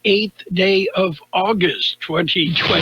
8th day of August, 2025.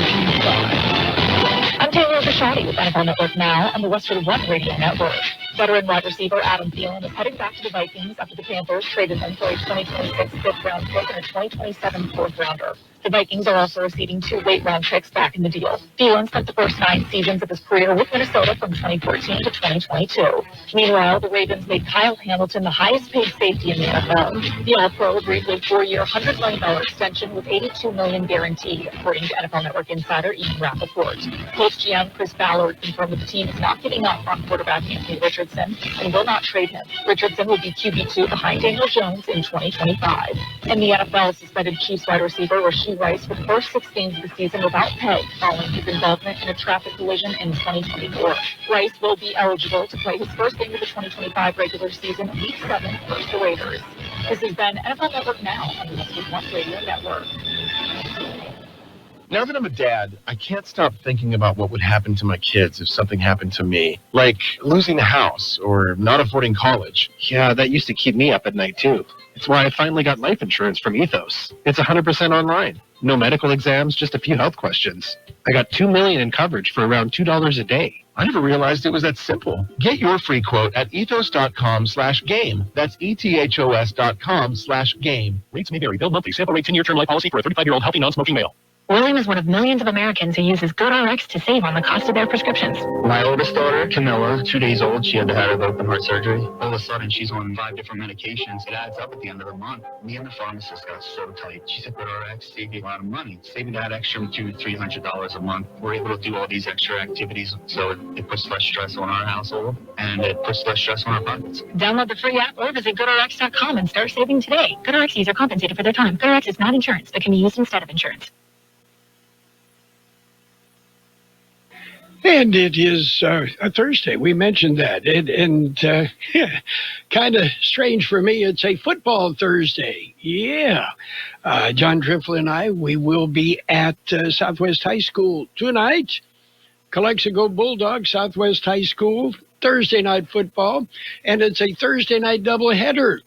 I'm Taylor Bishadi with NFL Network Now on the Western One Radio Network. Veteran wide receiver Adam Thielen is heading back to the Vikings after the Panthers traded him for a 2026 fifth-round pick and a 2027 fourth-rounder. The Vikings are also receiving 2 late-round picks back in the deal. Thielen spent the first 9 seasons of his career with Minnesota from 2014 to 2022. Meanwhile, the Ravens made Kyle Hamilton the highest-paid safety in the NFL. The All-Pro agreed to a 4-year, $100 million extension with $82 million guaranteed, according to NFL Network insider Ian Rappaport. Colts GM Chris Ballard confirmed that the team is not giving up on quarterback Anthony Richardson and will not trade him. Richardson will be QB2 behind Daniel Jones in 2025. In the NFL, suspended Chiefs wide receiver Rashee Rice for the first 6 games of the season without pay following his involvement in a traffic collision in 2024. Rice will be eligible to play his first game of the 2025 regular season, Week 7 versus the Raiders. This has been NFL Network Now on the Westwood One Radio Network. Now that I'm a dad, I can't stop thinking about what would happen to my kids if something happened to me. Like losing a house or not affording college. Yeah, that used to keep me up at night too. It's why I finally got life insurance from Ethos. It's 100% online. No medical exams, just a few health questions. I got $2 million in coverage for around $2 a day. I never realized it was that simple. Get your free quote at ethos.com/game. That's ethos.com/game. Rates may vary. Bill monthly. Sample rate 10-year term life policy for a 35-year-old healthy non-smoking male. William is one of millions of Americans who uses GoodRx to save on the cost of their prescriptions. My oldest daughter, Camilla, 2 days old, she had to have open heart surgery. All of a sudden, she's on 5 different medications. It adds up at the end of the month. Me and the pharmacist got so tight. She said, GoodRx saved you a lot of money. Saving that extra $200-300 a month. We're able to do all these extra activities, so it puts less stress on our household, and it puts less stress on our pockets. Download the free app or visit GoodRx.com and start saving today. GoodRx users are compensated for their time. GoodRx is not insurance, but can be used instead of insurance. And it is a Thursday. We mentioned that. And kind of strange for me, it's a football Thursday. Yeah. John Driffle and I, we will be at Southwest High School tonight. Calexico Bulldogs, Southwest High School, Thursday night football. And it's a Thursday night doubleheader.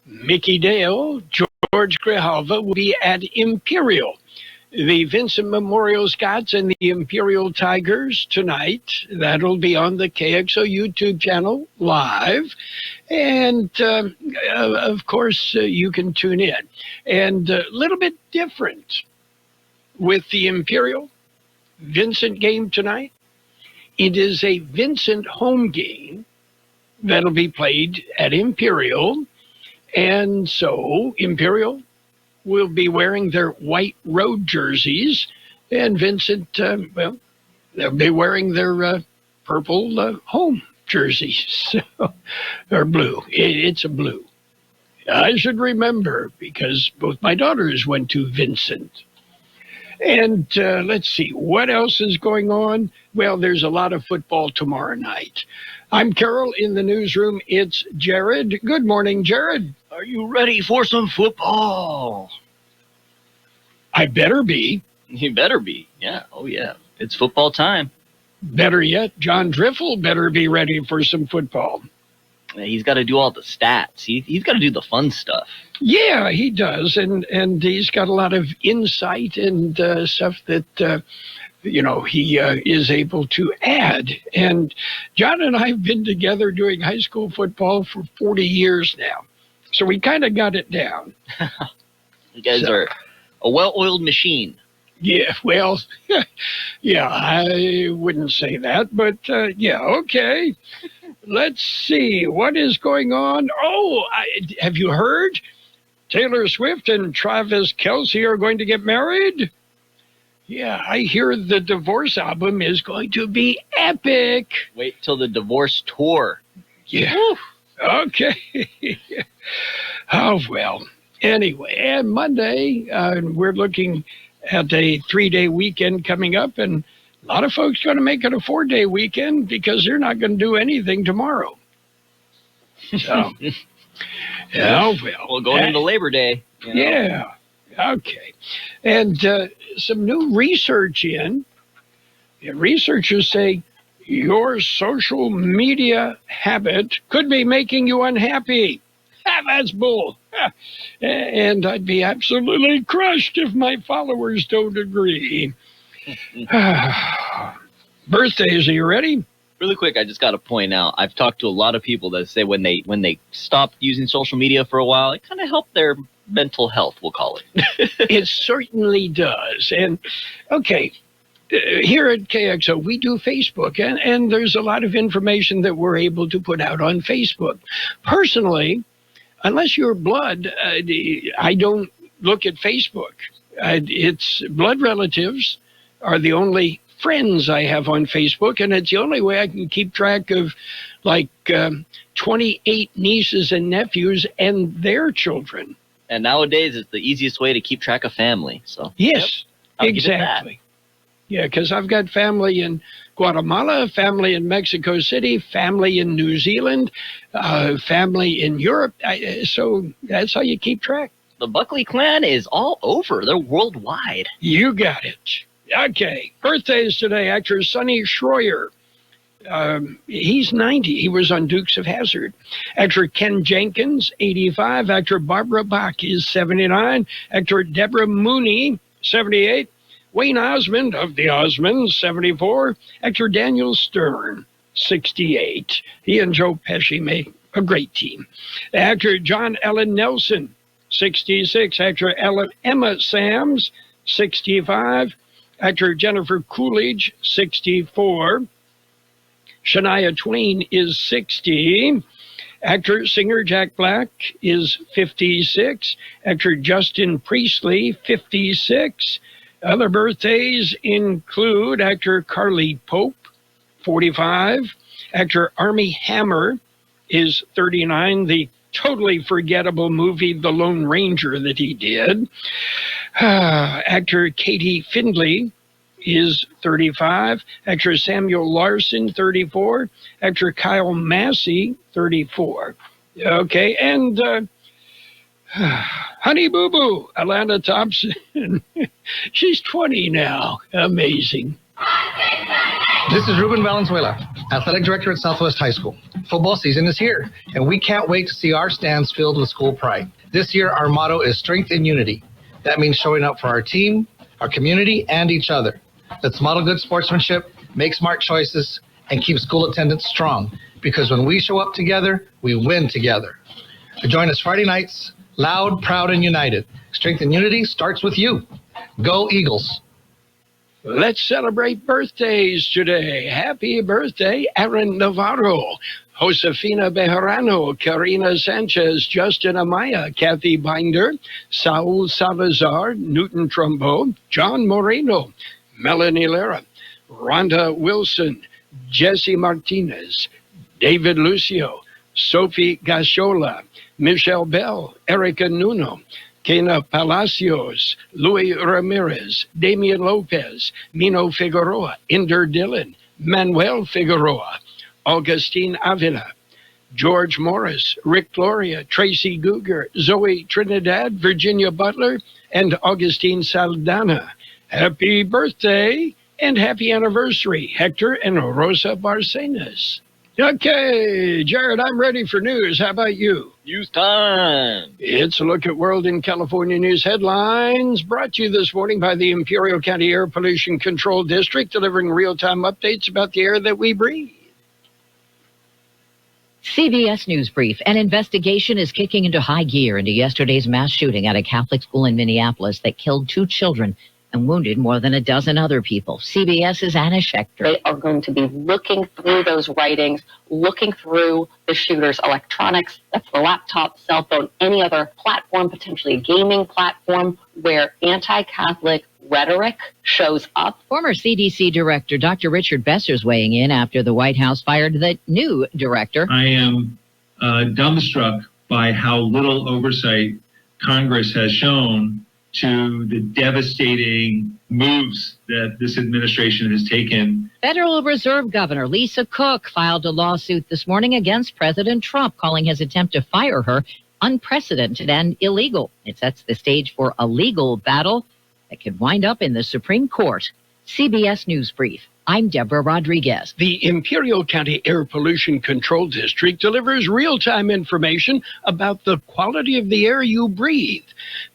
Mickey Dale, George Grijalva will be at Imperial. The Vincent Memorial Scots and the Imperial Tigers tonight. That'll be on the KXO YouTube channel live. And, of course, you can tune in. And a little bit different with the Imperial Vincent game tonight. It is a Vincent home game that'll be played at Imperial. And so Imperial will be wearing their white road jerseys, and Vincent, they'll be wearing their purple home jerseys, or blue. It's a blue. I should remember because both my daughters went to Vincent. And let's see, what else is going on? Well, there's a lot of football tomorrow night. I'm Carroll in the newsroom. It's Jared. Good morning, Jared. Are you ready for some football? I better be. You better be. Yeah. Oh, yeah. It's football time. Better yet, John Driffle better be ready for some football. He's got to do all the stats. He's got to do the fun stuff. Yeah, he does. And he's got a lot of insight and stuff that, he is able to add. And John and I have been together doing high school football for 40 years now. So we kind of got it down. You guys are a well-oiled machine. Yeah, well, yeah, I wouldn't say that, but yeah, okay. Let's see, what is going on? Oh, have you heard? Taylor Swift and Travis Kelce are going to get married? Yeah, I hear the divorce album is going to be epic. Wait till the divorce tour. Yeah. Woo. Okay. Oh, well. Anyway, and Monday, we're looking at a 3-day weekend coming up, and a lot of folks going to make it a 4-day weekend because they're not going to do anything tomorrow. So, yeah, well, going into Labor Day. Yeah, okay. And some new research in. The researchers say your social media habit could be making you unhappy. That's bull. And I'd be absolutely crushed if my followers don't agree. Birthdays, are you ready? Really quick, I just got to point out, I've talked to a lot of people that say when they stopped using social media for a while, it kind of helped their mental health, we'll call it. It certainly does. And, okay, here at KXO, we do Facebook, and there's a lot of information that we're able to put out on Facebook. Personally, unless you're blood, I don't look at Facebook. It's blood relatives are the only friends I have on Facebook, and it's the only way I can keep track of like 28 nieces and nephews and their children. And nowadays, it's the easiest way to keep track of family. So yes, yep, exactly. Yeah, because I've got family in Guatemala, family in Mexico City, family in New Zealand, family in Europe. So that's how you keep track. The Buckley clan is all over. They're worldwide. You got it. Okay, birthdays today. Actor Sonny Schroyer. He's 90. He was on Dukes of Hazzard. Actor Ken Jenkins, 85. Actor Barbara Bach is 79. Actor Deborah Mooney, 78. Wayne Osmond of the Osmonds, 74. Actor Daniel Stern, 68. He and Joe Pesci made a great team. Actor John Allen Nelson, 66. Actor Emma Sams, 65. Actor Jennifer Coolidge, 64. Shania Twain is 60. Actor, singer Jack Black is 56. Actor Justin Priestley, 56. Other birthdays include actor Carly Pope, 45. Actor Armie Hammer is 39. The totally forgettable movie, The Lone Ranger, that he did. Actor Katie Findlay is 35. Actor Samuel Larson, 34. Actor Kyle Massey, 34. Okay, and Honey Boo Boo, Alana Thompson. She's 20 now. Amazing. This is Ruben Valenzuela, athletic director at Southwest High School. Football season is here, and we can't wait to see our stands filled with school pride. This year, our motto is strength and unity. That means showing up for our team, our community, and each other. Let's model good sportsmanship, make smart choices, and keep school attendance strong, because when we show up together, we win together. Join us Friday nights, loud, proud, and united. Strength and unity starts with you. Go Eagles. Let's celebrate birthdays today. Happy birthday, Aaron Navarro, Josefina Bejarano, Karina Sanchez, Justin Amaya, Kathy Binder, Saul Salazar, Newton Trumbo, John Moreno, Melanie Lara, Rhonda Wilson, Jesse Martinez, David Lucio, Sophie Gashola, Michelle Bell, Erica Nuno, Kena Palacios, Louis Ramirez, Damian Lopez, Mino Figueroa, Inder Dillon, Manuel Figueroa, Augustine Avila, George Morris, Rick Gloria, Tracy Guger, Zoe Trinidad, Virginia Butler, and Augustine Saldana. Happy birthday and happy anniversary, Hector and Rosa Barcenas. Okay, Jared, I'm ready for news. How about you? News time. It's a look at World and California news headlines, brought to you this morning by the Imperial County Air Pollution Control District, delivering real-time updates about the air that we breathe. CBS News Brief. An investigation is kicking into high gear into yesterday's mass shooting at a Catholic school in Minneapolis that killed 2 children and wounded more than a dozen other people. CBS's Anna Schechter. They are going to be looking through those writings, looking through the shooter's electronics, that's the laptop, cell phone, any other platform, potentially a gaming platform, where anti-Catholic rhetoric shows up. Former CDC Director Dr. Richard Besser's weighing in after the White House fired the new director. I am dumbstruck by how little oversight Congress has shown to the devastating moves that this administration has taken. Federal Reserve Governor Lisa Cook filed a lawsuit this morning against President Trump, calling his attempt to fire her unprecedented and illegal. It sets the stage for a legal battle that could wind up in the Supreme Court. CBS News Brief. I'm Deborah Rodriguez. The Imperial County Air Pollution Control District delivers real-time information about the quality of the air you breathe.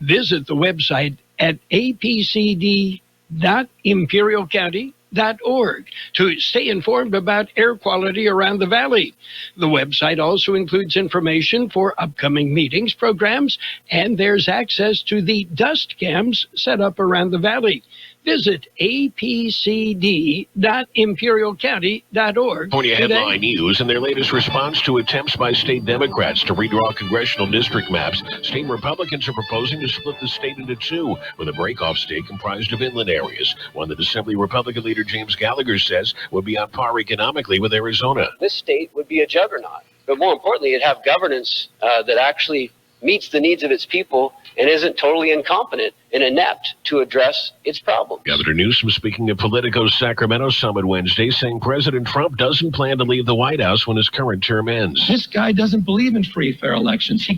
Visit the website at apcd.imperialcounty.org to stay informed about air quality around the valley. The website also includes information for upcoming meetings, programs, and there's access to the dust cams set up around the valley. Visit apcd.imperialcounty.org. California Headline News in their latest response to attempts by state Democrats to redraw congressional district maps, state Republicans are proposing to split the state into two, with a break-off state comprised of inland areas, one that Assembly Republican leader James Gallagher says would be on par economically with Arizona. This state would be a juggernaut, but more importantly, it'd have governance that actually meets the needs of its people and isn't totally incompetent and inept to address its problems. Governor Newsom speaking at Politico's Sacramento Summit Wednesday, saying President Trump doesn't plan to leave the White House when his current term ends. This guy doesn't believe in free, fair elections. He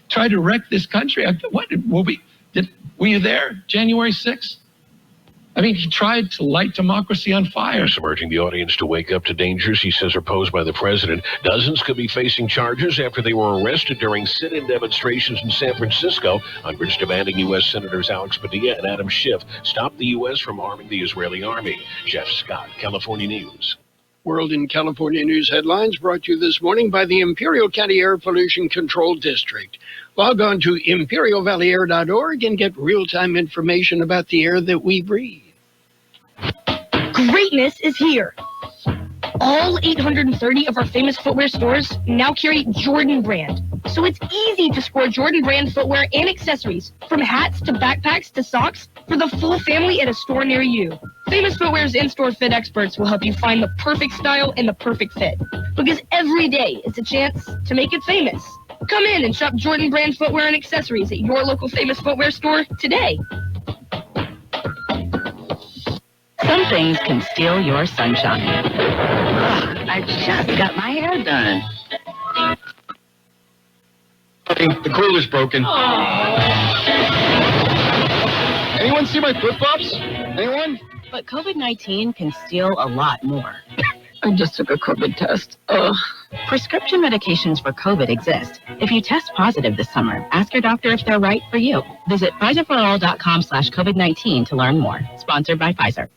tried to wreck this country. Were you there, January 6th? I mean, he tried to light democracy on fire. Yes, urging the audience to wake up to dangers he says are posed by the president. Dozens could be facing charges after they were arrested during sit-in demonstrations in San Francisco. Hundreds demanding U.S. Senators Alex Padilla and Adam Schiff stop the U.S. from arming the Israeli army. Jeff Scott, California News. World in California News headlines brought to you this morning by the Imperial County Air Pollution Control District. Log on to imperialvalleyair.org and get real-time information about the air that we breathe. Greatness is here. All 830 of our famous footwear stores now carry Jordan brand. So it's easy to score Jordan brand footwear and accessories, from hats to backpacks to socks, for the full family at a store near you. Famous Footwear's in-store fit experts will help you find the perfect style and the perfect fit. Because every day is a chance to make it famous. Come in and shop Jordan brand footwear and accessories at your local Famous Footwear store today. Some things can steal your sunshine. I just got my hair done. The cooler's broken. Anyone see my flip-flops? Anyone? But COVID-19 can steal a lot more. I just took a COVID test. Ugh. Prescription medications for COVID exist. If you test positive this summer, ask your doctor if they're right for you. Visit PfizerForAll.com/COVID-19 to learn more. Sponsored by Pfizer.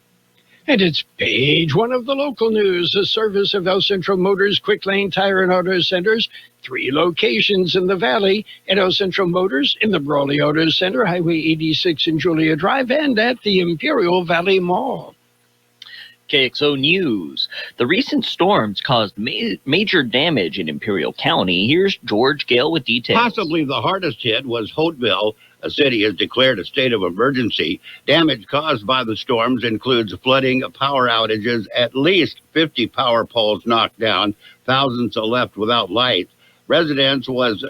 And it's page one of the local news. A service of El Centro Motors Quick Lane Tire and Auto Centers. 3 locations in the valley at El Centro Motors, in the Brawley Auto Center, Highway 86 and Julia Drive, and at the Imperial Valley Mall. KXO News. The recent storms caused major damage in Imperial County. Here's George Gale with details. Possibly the hardest hit was Hopeville. A city has declared a state of emergency. Damage caused by the storms includes flooding, power outages, at least 50 power poles knocked down, thousands are left without light. Residents was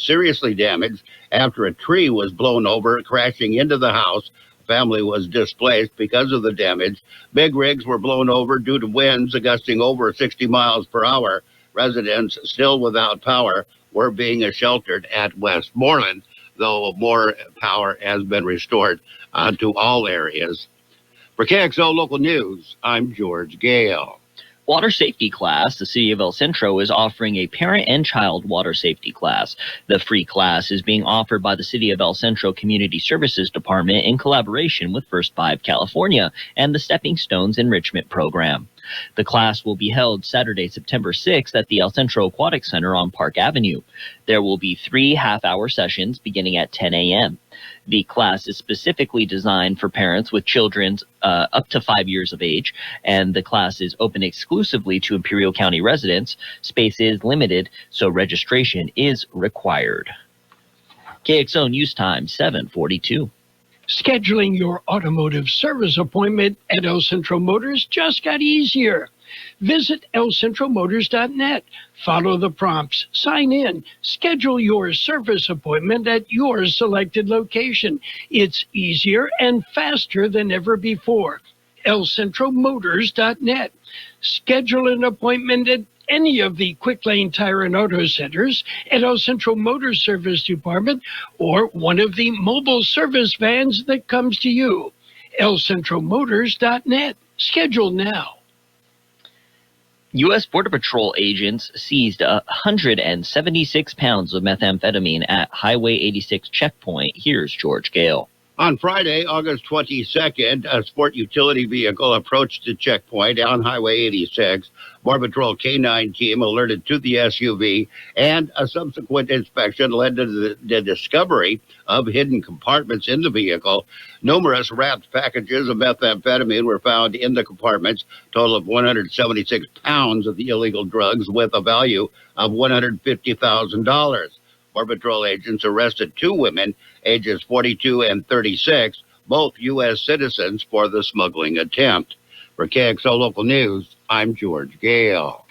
seriously damaged after a tree was blown over, crashing into the house. Family was displaced because of the damage. Big rigs were blown over due to winds gusting over 60 miles per hour. Residents still without power were being sheltered at Westmoreland, though more power has been restored to all areas. For KXO Local News, I'm George Gale. Water safety class. The city of El Centro is offering a parent and child water safety class. The free class is being offered by the city of El Centro Community Services Department in collaboration with First 5 California and the Stepping Stones Enrichment Program. The class will be held Saturday, September 6th at the El Centro Aquatic Center on Park Avenue. There will be 3 half-hour sessions beginning at 10 a.m. The class is specifically designed for parents with children up to 5 years of age, and the class is open exclusively to Imperial County residents. Space is limited, so registration is required. KXO News Time, 7:42. Scheduling your automotive service appointment at El Centro Motors just got easier. Visit elcentromotors.net. Follow the prompts, sign in, schedule your service appointment at your selected location. It's easier and faster than ever before. elcentromotors.net. Schedule an appointment at any of the Quick Lane Tire and Auto Centers, at El Centro Motor Service Department, or one of the mobile service vans that comes to you. elcentromotors.net. Schedule now. U.S. Border Patrol agents seized 176 pounds of methamphetamine at Highway 86 checkpoint. Here's George Gale. On Friday, August 22nd, a sport utility vehicle approached the checkpoint on Highway 86. Border Patrol K-9 team alerted to the SUV, and a subsequent inspection led to the discovery of hidden compartments in the vehicle. Numerous wrapped packages of methamphetamine were found in the compartments, total of 176 pounds of the illegal drugs with a value of $150,000. Border Patrol agents arrested two women, ages 42 and 36, both U.S. citizens, for the smuggling attempt. For KXO Local News, I'm George Gale.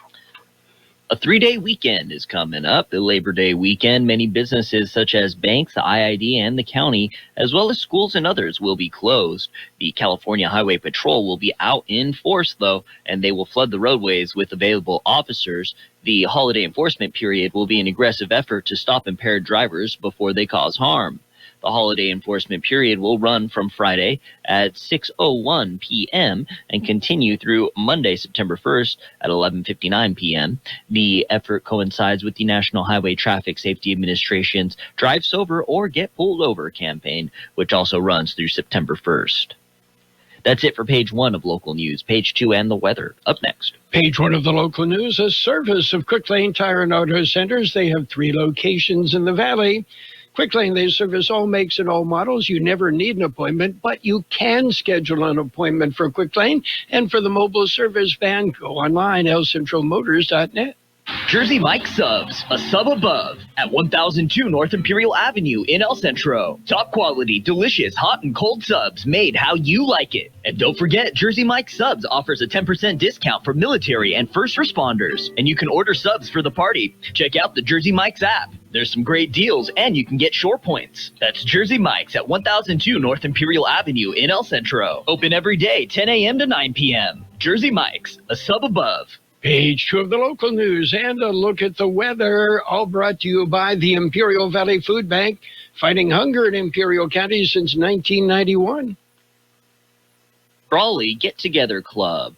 A 3-day weekend is coming up, the Labor Day weekend. Many businesses such as banks, the IID, and the county, as well as schools and others, will be closed. The California Highway Patrol will be out in force, though, and they will flood the roadways with available officers. The holiday enforcement period will be an aggressive effort to stop impaired drivers before they cause harm. The holiday enforcement period will run from Friday at 6:01 p.m. and continue through Monday, September 1st at 11:59 p.m. The effort coincides with the National Highway Traffic Safety Administration's Drive Sober or Get Pulled Over campaign, which also runs through September 1st. That's it for page 1 of local news. Page 2 and the weather. Up next. Page 1 of the local news, a service of Quick Lane Tire and Auto Centers. They have 3 locations in the valley. Quick Lane, they service all makes and all models. You never need an appointment, but you can schedule an appointment for Quick Lane. And for the mobile service van, go online, lcentralmotors.net. Jersey Mike Subs, a sub above, at 1002 North Imperial Avenue in El Centro. Top quality, delicious, hot and cold subs made how you like it. And don't forget, Jersey Mike Subs offers a 10% discount for military and first responders. And you can order subs for the party. Check out the Jersey Mike's app. There's some great deals, and you can get shore points. That's Jersey Mike's at 1002 North Imperial Avenue in El Centro. Open every day, 10 a.m. to 9 p.m. Jersey Mike's, a sub above. Page 2 of the local news and a look at the weather, all brought to you by the Imperial Valley Food Bank, fighting hunger in Imperial County since 1991. Brawley Get Together Club.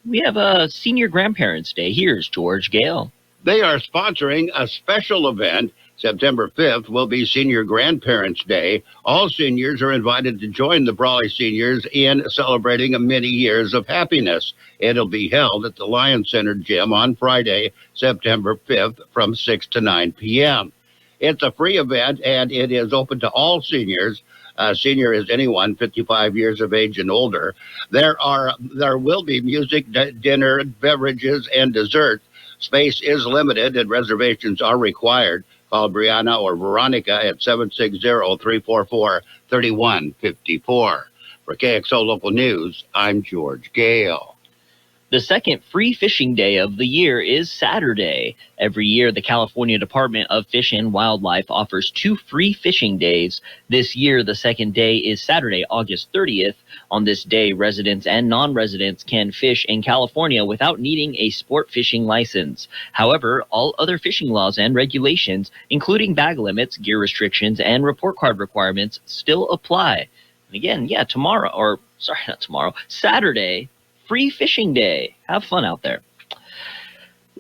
We have a Senior Grandparents' Day. Here's George Gale. They are sponsoring a special event. September 5th will be Senior Grandparents' Day. All seniors are invited to join the Brawley seniors in celebrating many years of happiness. It'll be held at the Lion Center Gym on Friday, September 5th from 6 to 9 p.m. It's a free event, and it is open to all seniors. Senior is anyone 55 years of age and older. There will be music, dinner, beverages, and dessert. Space is limited, and reservations are required. Call Brianna or Veronica at 760-344-3154. For KXO Local News, I'm George Gale. The second free fishing day of the year is Saturday. Every year, the California Department of Fish and Wildlife offers 2 free fishing days. This year, the second day is Saturday, August 30th. On this day, residents and non-residents can fish in California without needing a sport fishing license. However, all other fishing laws and regulations, including bag limits, gear restrictions, and report card requirements, still apply. And again, Saturday, free fishing day. Have fun out there.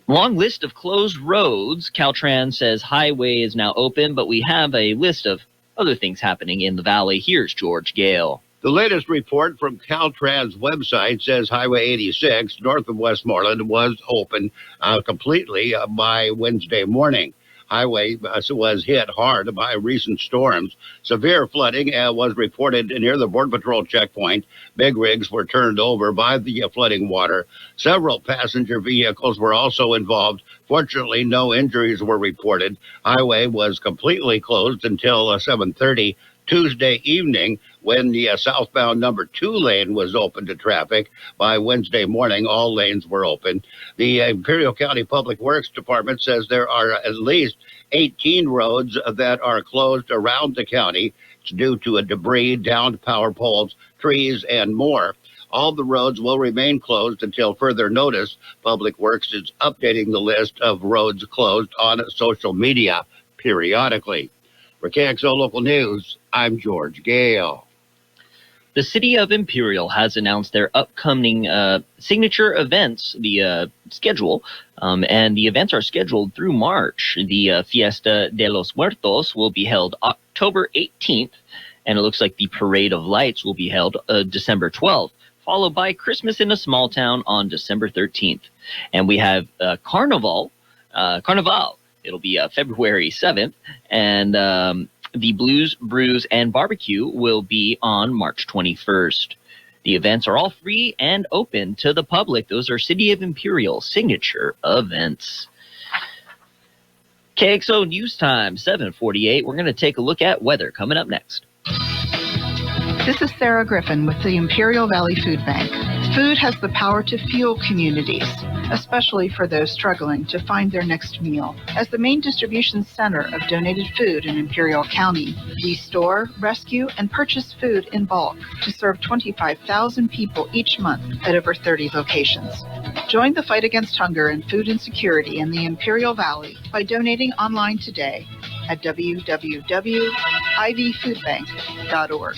Long list of closed roads. Caltrans says highway is now open, but we have a list of other things happening in the valley. Here's George Gale. The latest report from Caltrans' website says Highway 86 north of Westmoreland was open completely by Wednesday morning. Highway was hit hard by recent storms. Severe flooding was reported near the Border Patrol checkpoint. Big rigs were turned over by the flooding water. Several passenger vehicles were also involved. Fortunately, no injuries were reported. Highway was completely closed until 7:30 Tuesday evening, when the southbound number 2 lane was open to traffic. By Wednesday morning, all lanes were open. The Imperial County Public Works Department says there are at least 18 roads that are closed around the county. It's due to debris, downed power poles, trees, and more. All the roads will remain closed until further notice. Public Works is updating the list of roads closed on social media periodically. For KXO Local News, I'm George Gale. The city of Imperial has announced their upcoming signature events, the schedule, and the events are scheduled through March. The Fiesta de los Muertos will be held October 18th, and it looks like the Parade of Lights will be held December 12th, followed by Christmas in a Small Town on December 13th. And we have Carnival. It'll be February 7th, and the Blues, Brews, and Barbecue will be on March 21st. The events are all free and open to the public. Those are City of Imperial signature events. KXO News Time, 7:48. We're going to take a look at weather coming up next. This is Sarah Griffin with the Imperial Valley Food Bank. Food has the power to fuel communities, especially for those struggling to find their next meal. As the main distribution center of donated food in Imperial County, we store, rescue, and purchase food in bulk to serve 25,000 people each month at over 30 locations. Join the fight against hunger and food insecurity in the Imperial Valley by donating online today at www.ivfoodbank.org.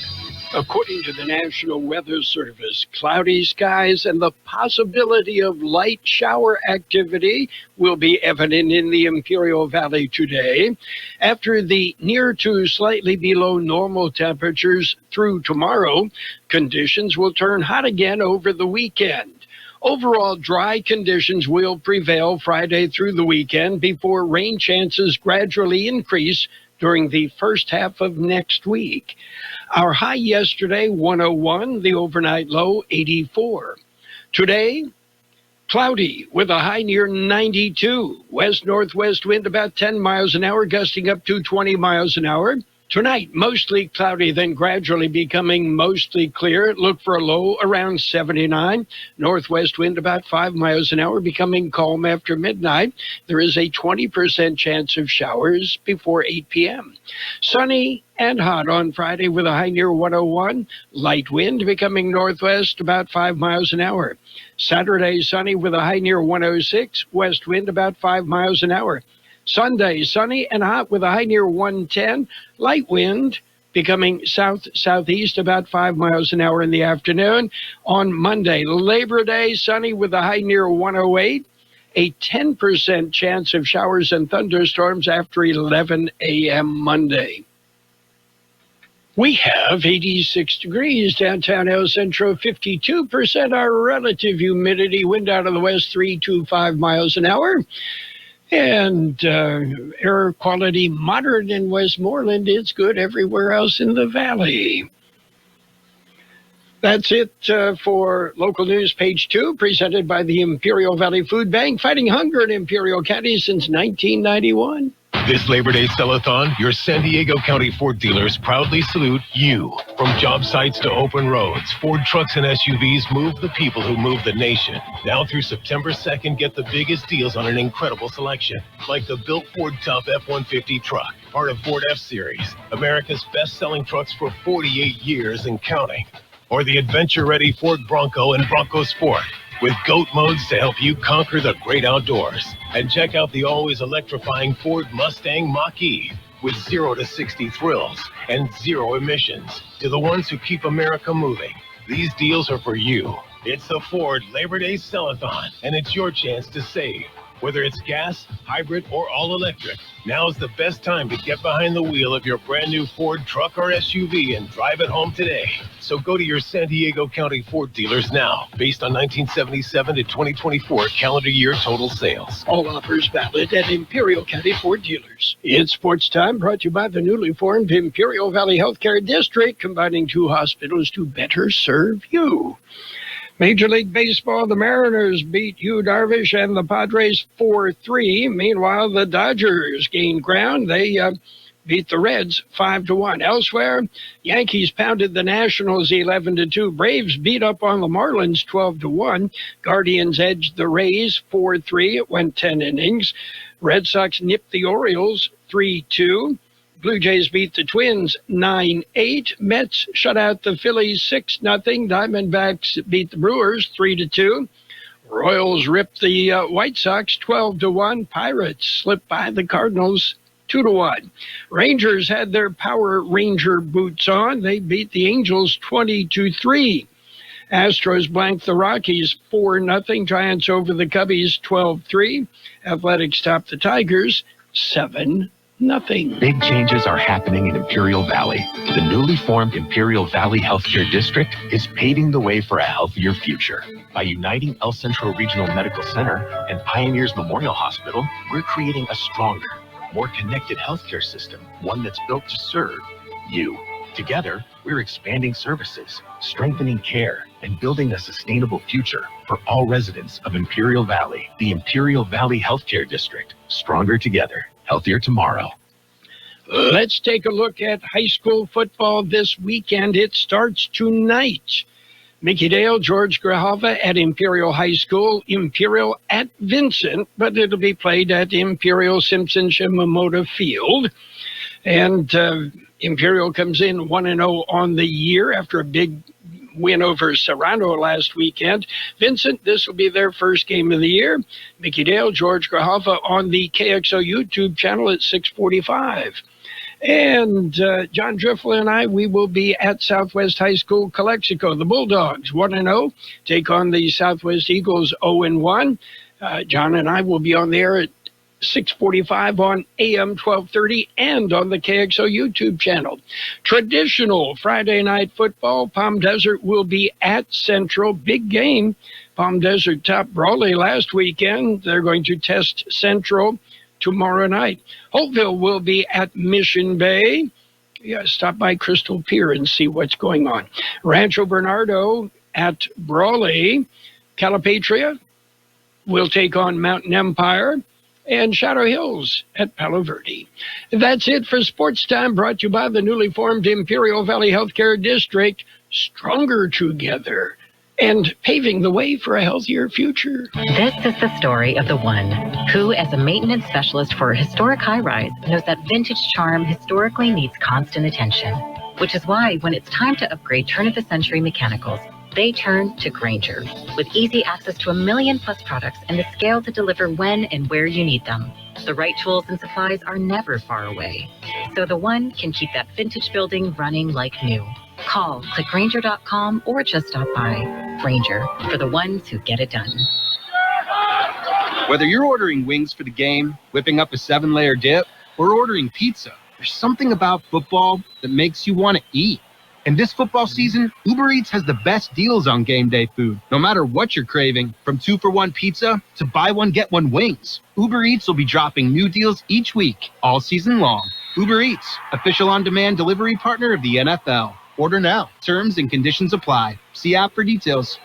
According to the National Weather Service, cloudy skies and the possibility of light shower activity will be evident in the Imperial Valley today. After the near to slightly below normal temperatures through tomorrow, conditions will turn hot again over the weekend. Overall, dry conditions will prevail Friday through the weekend before rain chances gradually increase during the first half of next week. Our high yesterday, 101, the overnight low, 84. Today, cloudy with a high near 92. West-northwest wind about 10 miles an hour, gusting up to 20 miles an hour. Tonight, mostly cloudy, then gradually becoming mostly clear. Look for a low around 79. Northwest wind about 5 miles an hour, becoming calm after midnight. There is a 20% chance of showers before 8 p.m. Sunny and hot on Friday with a high near 101. Light wind becoming northwest about 5 miles an hour. Saturday, sunny with a high near 106. West wind about 5 miles an hour. Sunday, sunny and hot with a high near 110. Light wind becoming south-southeast about 5 miles an hour in the afternoon. On Monday, Labor Day, sunny with a high near 108. A 10% chance of showers and thunderstorms after 11 a.m. Monday. We have 86 degrees downtown El Centro, 52% our relative humidity, wind out of the west 325 miles an hour. And air quality moderate in Westmoreland. It's good everywhere else in the valley. That's it for Local News Page 2, presented by the Imperial Valley Food Bank, fighting hunger in Imperial County since 1991. This Labor Day Sell-a-thon, your San Diego County Ford dealers proudly salute you. From job sites to open roads, Ford trucks and SUVs move the people who move the nation. Now through September 2nd, get the biggest deals on an incredible selection, like the built Ford Tough F-150 truck, part of Ford F-Series, America's best-selling trucks for 48 years and counting. Or the adventure-ready Ford Bronco and Bronco Sport, with GOAT modes to help you conquer the great outdoors. And check out the always electrifying Ford Mustang Mach-E with 0 to 60 thrills and 0 emissions. To the ones who keep America moving, these deals are for you. It's the Ford Labor Day Sell-a-thon, and it's your chance to save. Whether it's gas, hybrid, or all-electric, now is the best time to get behind the wheel of your brand new Ford truck or SUV and drive it home today. So go to your San Diego County Ford dealers now, based on 1977 to 2024 calendar year total sales. All offers valid at Imperial County Ford dealers. It's Sports Time, brought to you by the newly formed Imperial Valley Healthcare District, combining 2 hospitals to better serve you. Major League Baseball, the Mariners beat Hugh Darvish and the Padres 4-3. Meanwhile, the Dodgers gained ground. They beat the Reds 5-1. Elsewhere, Yankees pounded the Nationals 11-2. Braves beat up on the Marlins 12-1. Guardians edged the Rays 4-3. It went 10 innings. Red Sox nipped the Orioles 3-2. Blue Jays beat the Twins 9-8. Mets shut out the Phillies 6-0. Diamondbacks beat the Brewers 3-2. Royals ripped the White Sox 12-1. Pirates slipped by the Cardinals 2-1. Rangers had their Power Ranger boots on. They beat the Angels 20-3. Astros blanked the Rockies 4-0. Giants over the Cubbies 12-3. Athletics topped the Tigers 7-0. Big changes are happening in Imperial Valley. The newly formed Imperial Valley Healthcare District is paving the way for a healthier future. By uniting El Centro Regional Medical Center and Pioneers Memorial Hospital, we're creating a stronger, more connected healthcare system, one that's built to serve you. Together, we're expanding services, strengthening care, and building a sustainable future for all residents of Imperial Valley. The Imperial Valley Healthcare District. Stronger together, healthier tomorrow. Let's take a look at high school football this weekend. It starts tonight. Mickey Dale, George Grahava at Imperial High School, Imperial at Vincent, but it'll be played at Imperial Simpson Shimamoto Field. And Imperial comes in 1-0 on the year after a big win over Serrano last weekend. Vincent, this will be their first game of the year. Mickey Dale, George Grahava on the KXO YouTube channel at 6:45. And John Driffle and I, we will be at Southwest High School, Calexico. The Bulldogs, 1-0, take on the Southwest Eagles, 0-1. John and I will be on there at 6:45 on AM 1230 and on the KXO YouTube channel. Traditional Friday night football, Palm Desert will be at Centro. Big game. Palm Desert topped Brawley last weekend. They're going to test Centro tomorrow night. Holtville will be at Mission Bay. Yeah, stop by Crystal Pier and see what's going on. Rancho Bernardo at Brawley. Calipatria will take on Mountain Empire. And Shadow Hills at Palo Verde. That's it for Sports Time, brought to you by the newly formed Imperial Valley Healthcare District, stronger together and paving the way for a healthier future. This is the story of the one who, as a maintenance specialist for a historic high-rise, knows that vintage charm historically needs constant attention, which is why when it's time to upgrade turn-of-the-century mechanicals, they turn to Grainger. With easy access to 1 million+ products and the scale to deliver when and where you need them. The right tools and supplies are never far away, so the one can keep that vintage building running like new. Call, click Grainger.com, or just stop by. Grainger, for the ones who get it done. Whether you're ordering wings for the game, whipping up a 7-layer dip, or ordering pizza, there's something about football that makes you want to eat. And this football season, Uber Eats has the best deals on game day food. No matter what you're craving, from 2-for-1 pizza to buy one, get one wings. Uber Eats will be dropping new deals each week, all season long. Uber Eats, official on-demand delivery partner of the NFL. Order now. Terms and conditions apply. See app for details.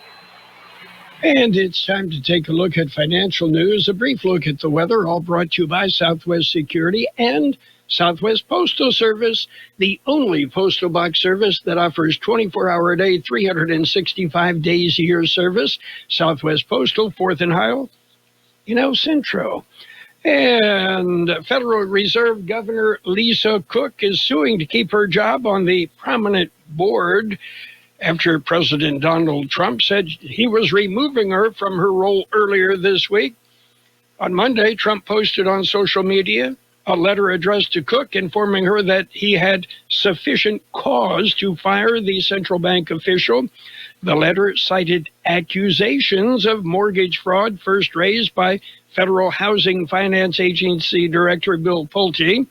And it's time to take a look at financial news, a brief look at the weather, all brought to you by Southwest Security and Southwest Postal Service, the only postal box service that offers 24-hour-a-day, 365 days a year service. Southwest Postal, 4th and Highland, in El Centro. And Federal Reserve Governor Lisa Cook is suing to keep her job on the prominent board after President Donald Trump said he was removing her from her role earlier this week. On Monday, Trump posted on social media a letter addressed to Cook informing her that he had sufficient cause to fire the central bank official. The letter cited accusations of mortgage fraud first raised by Federal Housing Finance Agency Director Bill Pulte.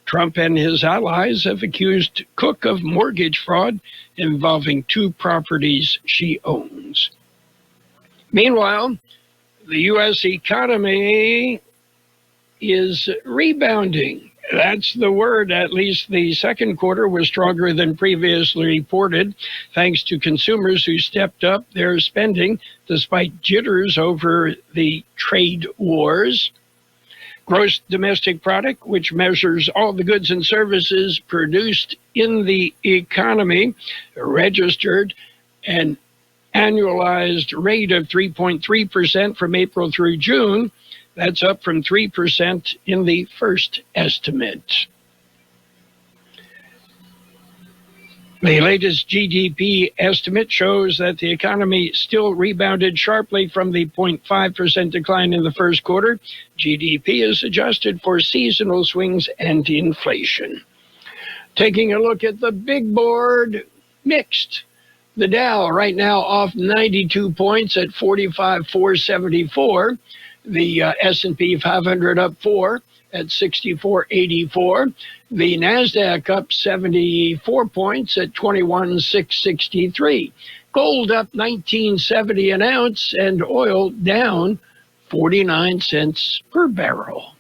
Trump and his allies have accused Cook of mortgage fraud involving 2 properties she owns. Meanwhile, the U.S. economy is rebounding. That's the word. At least the second quarter was stronger than previously reported, thanks to consumers who stepped up their spending despite jitters over the trade wars. Gross domestic product, which measures all the goods and services produced in the economy, registered an annualized rate of 3.3% from April through June. That's up from 3% in the first estimate. The latest GDP estimate shows that the economy still rebounded sharply from the 0.5% decline in the first quarter. GDP is adjusted for seasonal swings and inflation. Taking a look at the big board, mixed. The Dow right now off 92 points at 45,474. The S&P 500 up 4 at 6484. The NASDAQ up 74 points at 21,663. Gold up 19.70 an ounce and oil down 49 cents per barrel.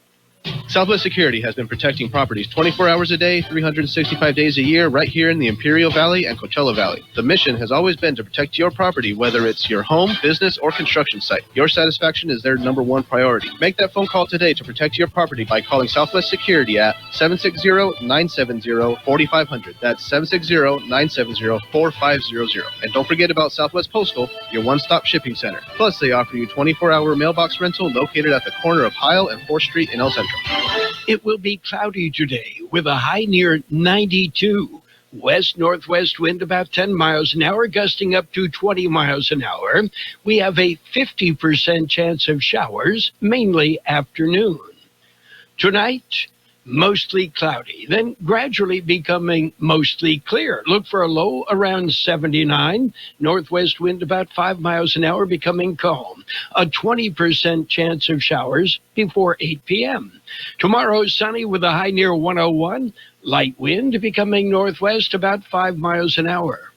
Southwest Security has been protecting properties 24 hours a day, 365 days a year, right here in the Imperial Valley and Coachella Valley. The mission has always been to protect your property, whether it's your home, business, or construction site. Your satisfaction is their number one priority. Make that phone call today to protect your property by calling Southwest Security at 760-970-4500. That's 760-970-4500. And don't forget about Southwest Postal, your one-stop shipping center. Plus, they offer you 24-hour mailbox rental located at the corner of Heil and 4th Street in El Centro. It will be cloudy today with a high near 92. West-northwest wind about 10 miles an hour, gusting up to 20 miles an hour. We have a 50% chance of showers, mainly afternoon. Tonight, mostly cloudy, then gradually becoming mostly clear. Look for a low around 79. Northwest wind about 5 miles an hour, becoming calm. A 20% chance of showers before 8 p.m. Tomorrow, sunny with a high near 101. Light wind becoming northwest about 5 miles an hour.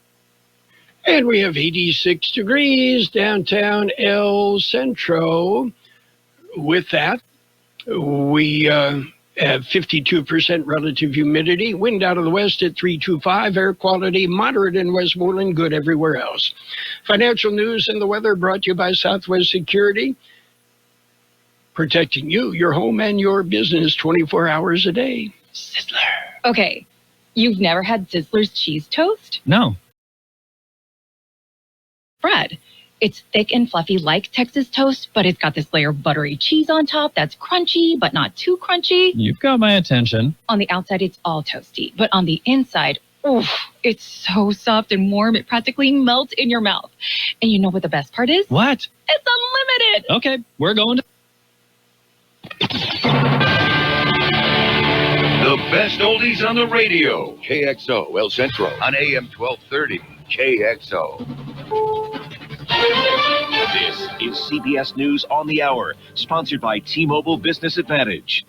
And we have 86 degrees downtown El Centro. With that, we have 52% relative humidity, wind out of the west at 325, air quality moderate in Westmoreland, good everywhere else. Financial news and the weather brought to you by Southwest Security, protecting you, your home, and your business 24 hours a day. Sizzler. Okay, you've never had Sizzler's cheese toast? No. Bread. It's thick and fluffy like Texas toast, but it's got this layer of buttery cheese on top that's crunchy, but not too crunchy. You've got my attention. On the outside, it's all toasty, but on the inside, oof, it's so soft and warm, it practically melts in your mouth. And you know what the best part is? What? It's unlimited! Okay, we're going to... The best oldies on the radio. KXO El Centro on AM 1230. KXO. This is CBS News on the Hour, sponsored by T-Mobile Business Advantage.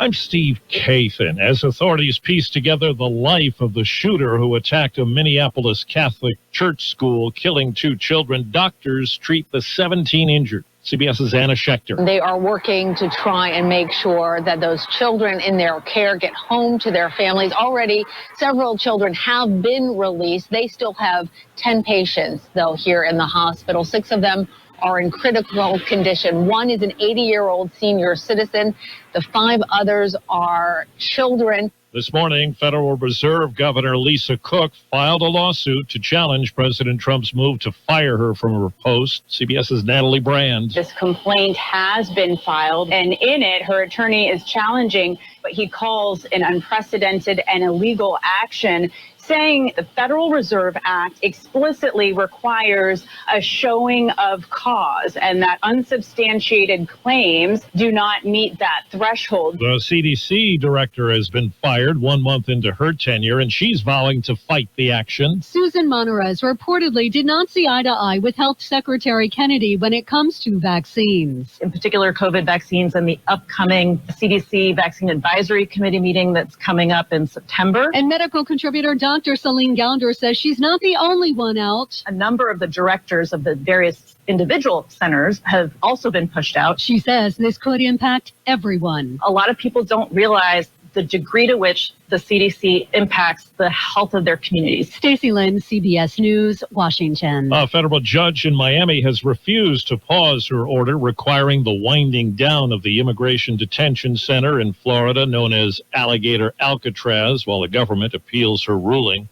I'm Steve Kathan. As authorities piece together the life of the shooter who attacked a Minneapolis Catholic church school, killing 2 children, doctors treat the 17 injured. CBS's Anna Schechter. They are working to try and make sure that those children in their care get home to their families. Already, several children have been released. They still have 10 patients, though, here in the hospital. 6 of them are in critical condition. 1 is an 80-year-old senior citizen. The 5 others are children. This morning, Federal Reserve Governor Lisa Cook filed a lawsuit to challenge President Trump's move to fire her from her post. CBS's Natalie Brand. This complaint has been filed, and in it, her attorney is challenging what he calls an unprecedented and illegal action, saying the Federal Reserve Act explicitly requires a showing of cause and that unsubstantiated claims do not meet that threshold. The CDC director has been fired 1 month into her tenure, and she's vowing to fight the action. Susan Monterez reportedly did not see eye to eye with Health Secretary Kennedy when it comes to vaccines. In particular, COVID vaccines and the upcoming CDC Vaccine Advisory Committee meeting that's coming up in September. And medical contributor Dr. Celine Gounder says she's not the only one out. A number of the directors of the various individual centers have also been pushed out. She says this could impact everyone. A lot of people don't realize the degree to which the CDC impacts the health of their communities. Stacey Lynn, CBS News, Washington. A federal judge in Miami has refused to pause her order requiring the winding down of the immigration detention center in Florida known as Alligator Alcatraz while the government appeals her ruling.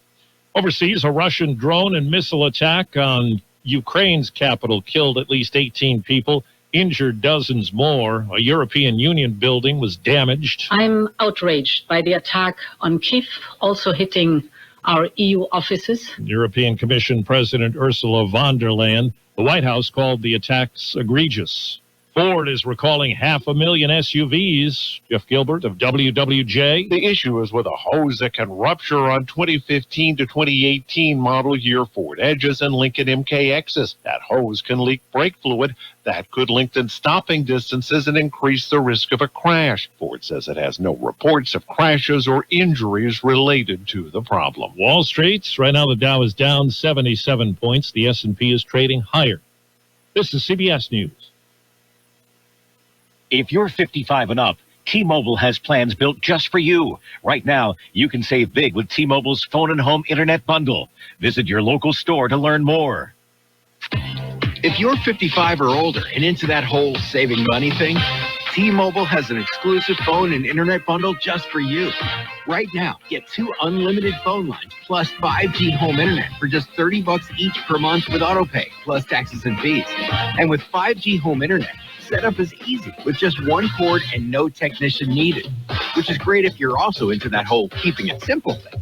Overseas, a Russian drone and missile attack on Ukraine's capital killed at least 18 people, injured dozens more. A European Union building was damaged. I'm outraged by the attack on Kyiv, also hitting our EU offices. European Commission President Ursula von der Leyen. The White House called the attacks egregious. Ford is recalling 500,000 SUVs. Jeff Gilbert of WWJ. The issue is with a hose that can rupture on 2015 to 2018 model year Ford Edges and Lincoln MKXs. That hose can leak brake fluid. That could lengthen stopping distances and increase the risk of a crash. Ford says it has no reports of crashes or injuries related to the problem. Wall Street, right now the Dow is down 77 points. The S&P is trading higher. This is CBS News. If you're 55 and up, T-Mobile has plans built just for you. Right now, you can save big with T-Mobile's phone and home internet bundle. Visit your local store to learn more. If you're 55 or older and into that whole saving money thing, T-Mobile has an exclusive phone and internet bundle just for you. Right now, get 2 unlimited phone lines plus 5G home internet for just $30 each per month with autopay, plus taxes and fees. And with 5G home internet, setup is easy with just 1 cord and no technician needed, which is great if you're also into that whole keeping it simple thing.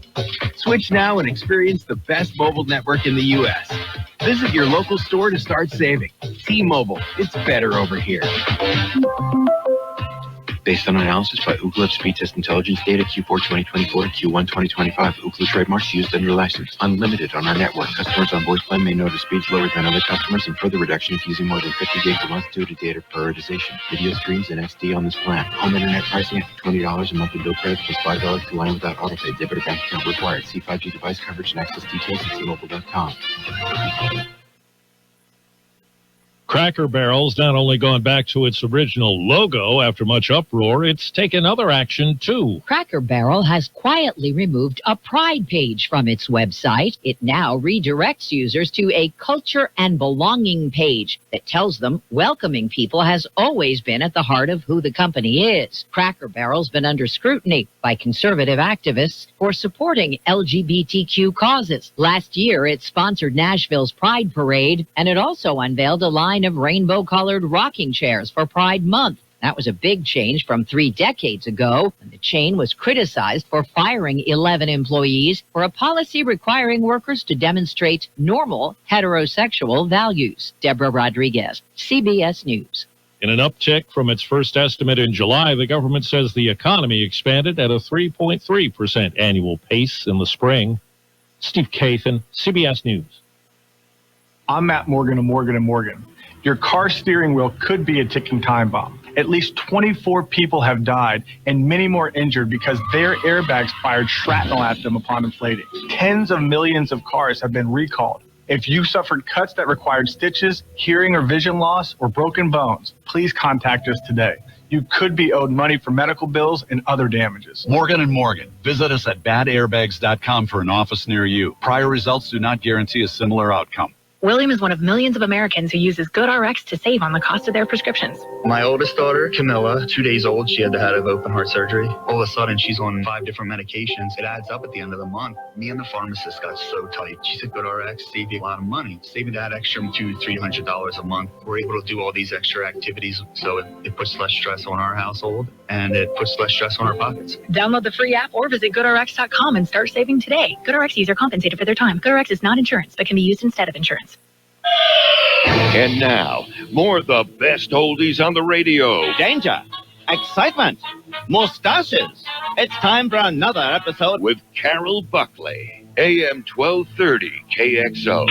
Switch now and experience the best mobile network in the U.S. Visit your local store to start saving. T-Mobile, it's better over here. Based on analysis by Ookla Speed Test Intelligence data Q4 2024 to Q1 2025, Ookla trademarks used under license. Unlimited on our network. Customers on voice plan may notice speeds lower than other customers and further reduction if using more than 50 gigs a month due to data prioritization. Video streams and XD on this plan. Home internet pricing after $20 a month in bill credits plus $5 to line without autopay. Debit or bank account required. See 5G device coverage and access details at T-Mobile.com. Cracker Barrel's not only gone back to its original logo after much uproar, it's taken other action, too. Cracker Barrel has quietly removed a pride page from its website. It now redirects users to a culture and belonging page that tells them welcoming people has always been at the heart of who the company is. Cracker Barrel's been under scrutiny by conservative activists for supporting LGBTQ causes. Last year, it sponsored Nashville's Pride Parade, and it also unveiled a line of rainbow-colored rocking chairs for Pride Month. That was a big change from 3 decades ago, when the chain was criticized for firing 11 employees for a policy requiring workers to demonstrate normal heterosexual values. Deborah Rodriguez, CBS News. In an uptick from its first estimate in July, the government says the economy expanded at a 3.3% annual pace in the spring. Steve Kathan, CBS News. I'm Matt Morgan of Morgan & Morgan. Your car steering wheel could be a ticking time bomb. At least 24 people have died and many more injured because their airbags fired shrapnel at them upon inflating. Tens of millions of cars have been recalled. If you suffered cuts that required stitches, hearing or vision loss, or broken bones, please contact us today. You could be owed money for medical bills and other damages. Morgan & Morgan. Visit us at badairbags.com for an office near you. Prior results do not guarantee a similar outcome. William is one of millions of Americans who uses GoodRx to save on the cost of their prescriptions. My oldest daughter, Camilla, 2 days old, she had to have open heart surgery. All of a sudden, she's on 5 different medications. It adds up at the end of the month. Me and the pharmacist got so tight. She said, GoodRx saved you a lot of money. Saving that extra $200-300 a month. We're able to do all these extra activities, so it puts less stress on our household, and it puts less stress on our pockets. Download the free app or visit GoodRx.com and start saving today. GoodRx users are compensated for their time. GoodRx is not insurance, but can be used instead of insurance. And now, more of the best oldies on the radio. Danger, excitement, mustaches. It's time for another episode with Carroll Buckley, AM 1230 KXO.